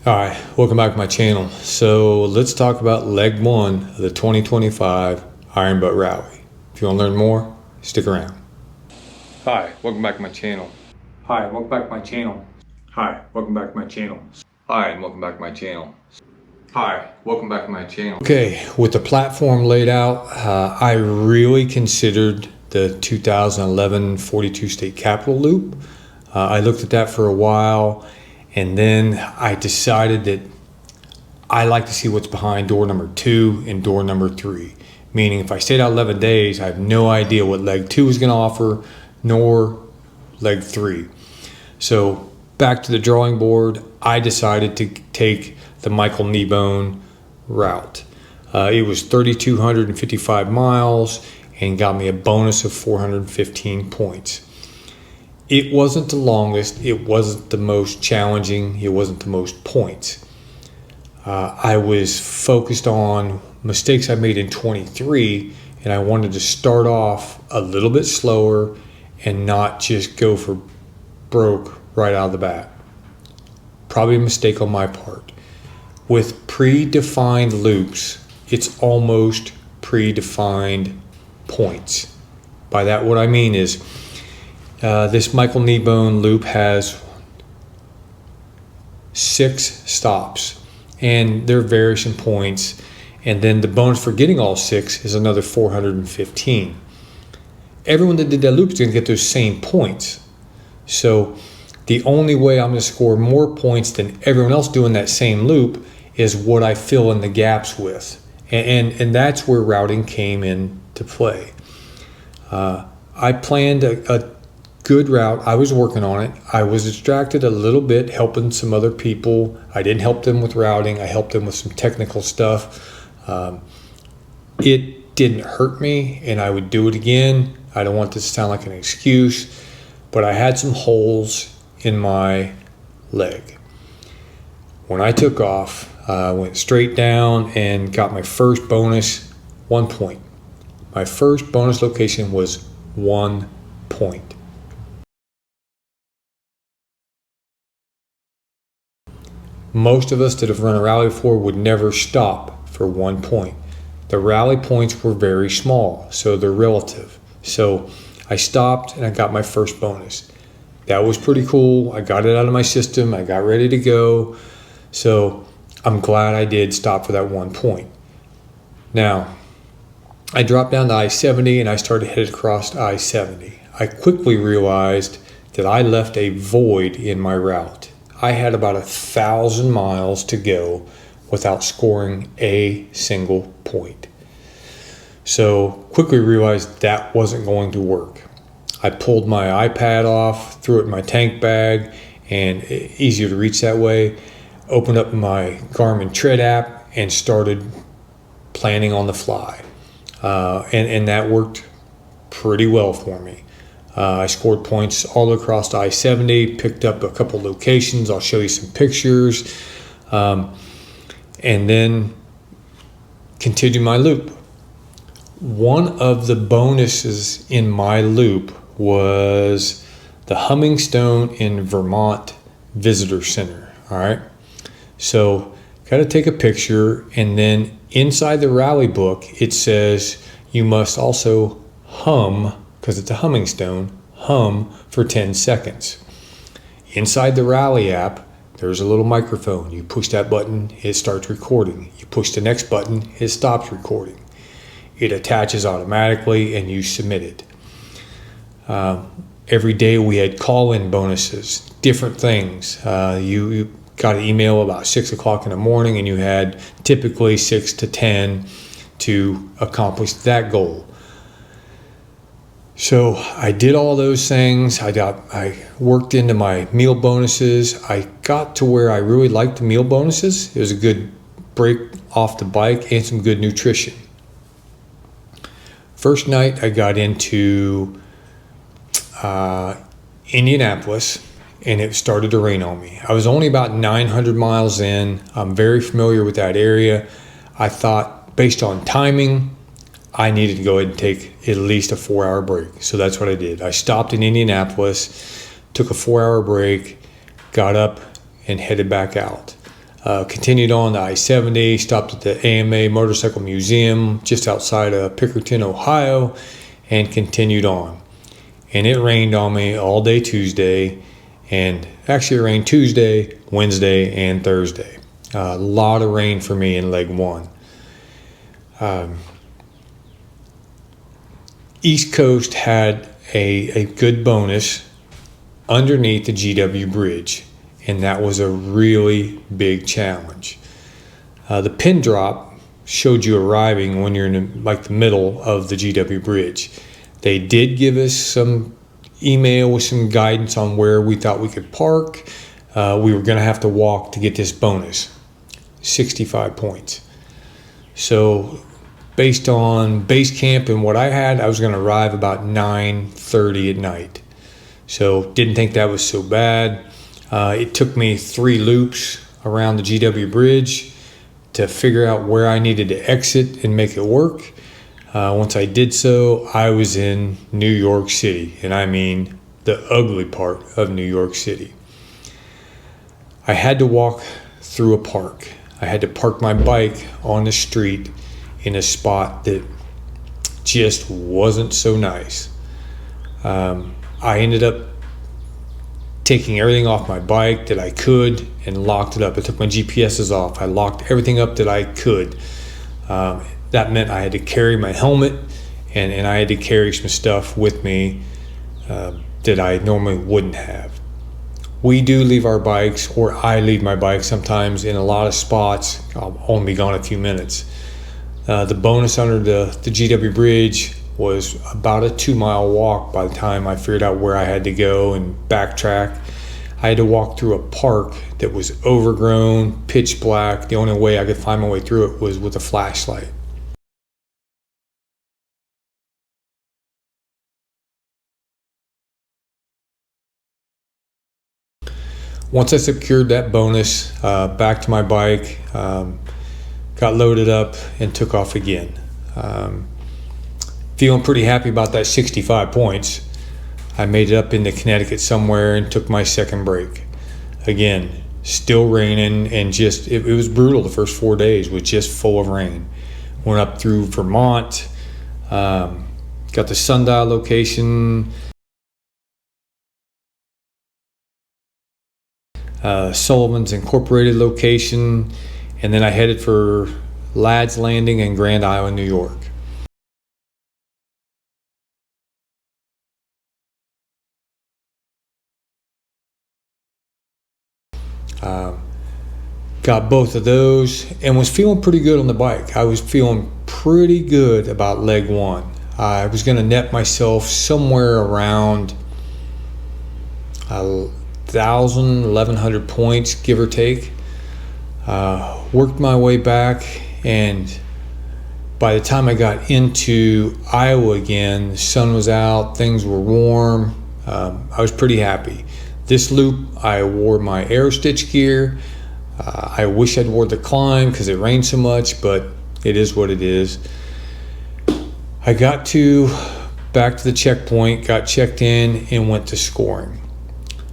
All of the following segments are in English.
Hi, welcome back to my channel. So let's talk about leg one of the 2025 Iron Butt Rally. If you want to learn more, stick around. Hi, welcome back to my channel. Hi, welcome back to my channel. Hi, welcome back to my channel. Hi, and welcome back to my channel. Hi, welcome back to my channel. Okay, with the platform laid out, I really considered the 2011 42 State Capitol Loop. I looked at that for a while, and then I decided that I like to see what's behind door number 2 and door number 3. Meaning if I stayed out 11 days, I have no idea what leg 2 is going to offer, nor leg 3. So back to the drawing board, I decided to take the Michael Kneebone route. It was 3,255 miles and got me a bonus of 415 points. It wasn't the longest, it wasn't the most challenging, it wasn't the most points. I was focused on mistakes I made in 23, and I wanted to start off a little bit slower and not just go for broke right out of the bat. Probably a mistake on my part. With predefined loops, it's almost predefined points. By that, what I mean is this Michael Kneebone loop has 6 stops, and there varies in points, and then the bonus for getting all 6 is another 415. Everyone that did that loop is going to get those same points. So the only way I'm going to score more points than everyone else doing that same loop is what I fill in the gaps with. And that's where routing came into play. I planned a good route. I was working on it. I was distracted a little bit helping some other people. I didn't help them with routing. I helped them with some technical stuff. It didn't hurt me, and I would do it again. I don't want this to sound like an excuse, but I had some holes in my leg. When I took off, I went straight down and got my first bonus, 1 point. My first bonus location was 1 point. Most of us that have run a rally before would never stop for 1 point. The rally points were very small, so they're relative. So I stopped and I got my first bonus. That was pretty cool. I got it out of my system. I got ready to go. So I'm glad I did stop for that 1 point. Now, I dropped down to I-70 and I started headed across I-70. I quickly realized that I left a void in my route. I had about 1,000 miles to go without scoring a single point. So quickly realized that wasn't going to work. I pulled my iPad off, threw it in my tank bag, and easier to reach that way. Opened up my Garmin Tread app and started planning on the fly. And that worked pretty well for me. I scored points all across I-70, picked up a couple locations. I'll show you some pictures. And then continued my loop. One of the bonuses in my loop was the Humming Stone in Vermont Visitor Center. All right. So got to take a picture, and then inside the rally book, it says you must also hum, because it's a humming stone, hum for 10 seconds. Inside the rally app, there's a little microphone. You push that button, it starts recording. You push the next button, it stops recording. It attaches automatically and you submit it. Every day we had call-in bonuses, different things. You got an email about 6 o'clock in the morning, and you had typically 6 to 10 to accomplish that goal. So I did all those things. I worked into my meal bonuses. I got to where I really liked the meal bonuses. It was a good break off the bike and some good nutrition. First night I got into Indianapolis, and it started to rain on me. I was only about 900 miles in. I'm very familiar with that area. I thought, based on timing, I needed to go ahead and take at least a 4-hour break. So that's what I did. I stopped in Indianapolis, took a 4-hour break, got up and headed back out. Continued on to I-70, stopped at the AMA Motorcycle Museum just outside of Pickerton, Ohio, and continued on. And it rained on me all day Tuesday, and actually it rained Tuesday, Wednesday, and Thursday. A lot of rain for me in leg one. East Coast had a good bonus underneath the GW Bridge, and that was a really big challenge. The pin drop showed you arriving when you're in the middle of the GW Bridge. They did give us some email with some guidance on where we thought we could park. We were going to have to walk to get this bonus, 65 points. So based on base camp and what I had, I was going to arrive about 9:30 at night. So didn't think that was so bad. It took me 3 loops around the GW Bridge to figure out where I needed to exit and make it work. Once I did so, I was in New York City, and I mean the ugly part of New York City. I had to walk through a park. I had to park my bike on the street in a spot that just wasn't so nice. I ended up taking everything off my bike that I could and locked it up. I took my GPSs off. I locked everything up that I could. That meant I had to carry my helmet, and I had to carry some stuff with me that I normally wouldn't have. We do leave our bikes, or I leave my bike sometimes in a lot of spots. I'll only be gone a few minutes. The bonus under the GW Bridge was about a 2-mile walk by the time I figured out where I had to go and backtrack. I had to walk through a park that was overgrown, pitch black. The only way I could find my way through it was with a flashlight. Once I secured that bonus, back to my bike, got loaded up and took off again. Feeling pretty happy about that 65 points. I made it up into Connecticut somewhere and took my second break. Again, still raining, and just it was brutal. The first 4 days was just full of rain. Went up through Vermont, got the Sundial location, Sullivan's Incorporated location, and then I headed for Ladd's Landing in Grand Island, New York. Got both of those and was feeling pretty good on the bike. I was feeling pretty good about leg one. I was going to net myself somewhere around 1,100 points, give or take. Worked my way back, and by the time I got into Iowa again, the sun was out, things were warm. I was pretty happy. This loop, I wore my Aerostitch gear. I wish I'd wore the Climb because it rained so much, but it is what it is. I got back to the checkpoint, got checked in, and went to scoring.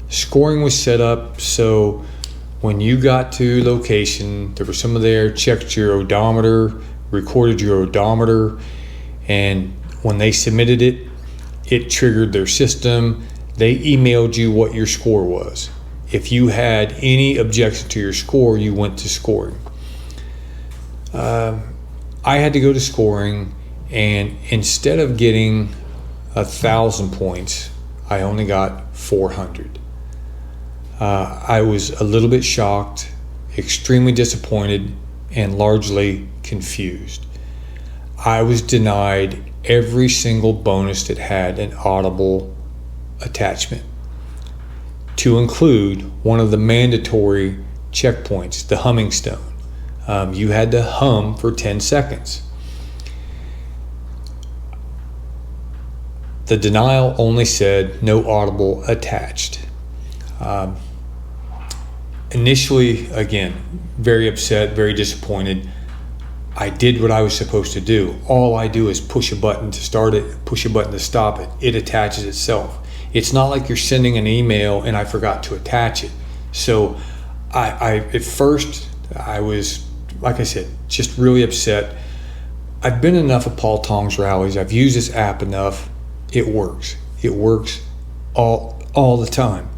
Scoring was set up so when you got to location, there was someone there, checked your odometer, recorded your odometer, and when they submitted it, it triggered their system. They emailed you what your score was. If you had any objection to your score, you went to scoring. I had to go to scoring, and instead of getting 1,000 points, I only got 400. I was a little bit shocked, extremely disappointed, and largely confused. I was denied every single bonus that had an audible attachment, to include one of the mandatory checkpoints, the humming stone. You had to hum for 10 seconds. The denial only said no audible attached. Initially, again, very upset, very disappointed. I did what I was supposed to do. All I do is push a button to start it, push a button to stop it. It attaches itself. It's not like you're sending an email and I forgot to attach it. So I at first I was, like I said, just really upset. I've been enough of Paul Tong's rallies. I've used this app enough. It works. It works all the time.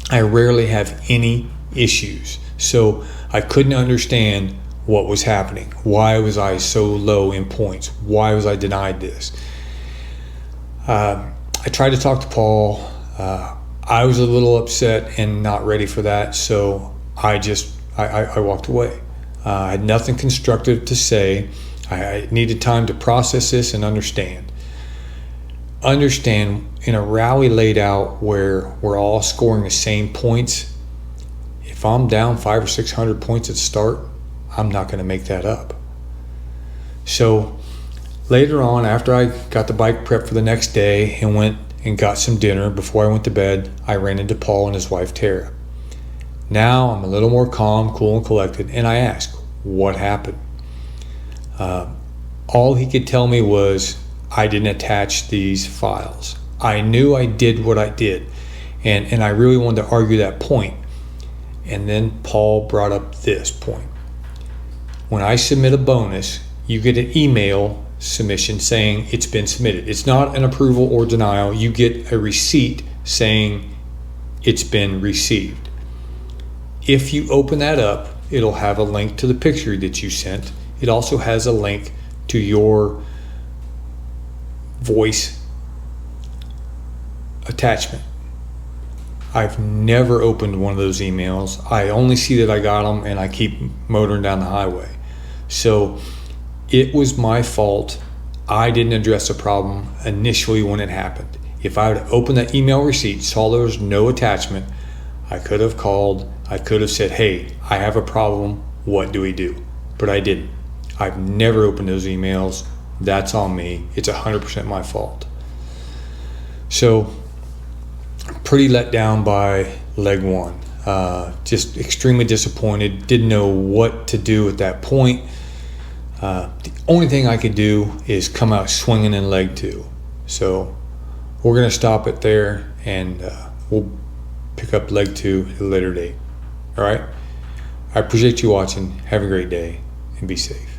I rarely have any issues. So I couldn't understand what was happening. Why was I so low in points? Why was I denied this? I tried to talk to Paul. I was a little upset and not ready for that, so I walked away. I had nothing constructive to say. I needed time to process this and understand in a rally laid out where we're all scoring the same points. If I'm down 500 or 600 points at the start, I'm not going to make that up. So later on, after I got the bike prepped for the next day and went and got some dinner before I went to bed, I ran into Paul and his wife Tara. Now I'm a little more calm, cool, and collected, and I asked, what happened? All he could tell me was, I didn't attach these files. I knew I did what I did, and I really wanted to argue that point. And then Paul brought up this point. When I submit a bonus, you get an email submission saying it's been submitted. It's not an approval or denial. You get a receipt saying it's been received. If you open that up, it'll have a link to the picture that you sent. It also has a link to your voice attachment. I've never opened one of those emails. I only see that I got them and I keep motoring down the highway. So it was my fault. I didn't address the problem initially when it happened. If I had opened that email receipt, saw there was no attachment, I could have called, I could have said, hey, I have a problem, what do we do? But I didn't. I've never opened those emails. That's on me. It's 100% my fault. So, pretty let down by leg one. Just extremely disappointed. Didn't know what to do at that point. The only thing I could do is come out swinging in leg two. So, we're going to stop it there, and we'll pick up leg two at a later date. All right? I appreciate you watching. Have a great day, and be safe.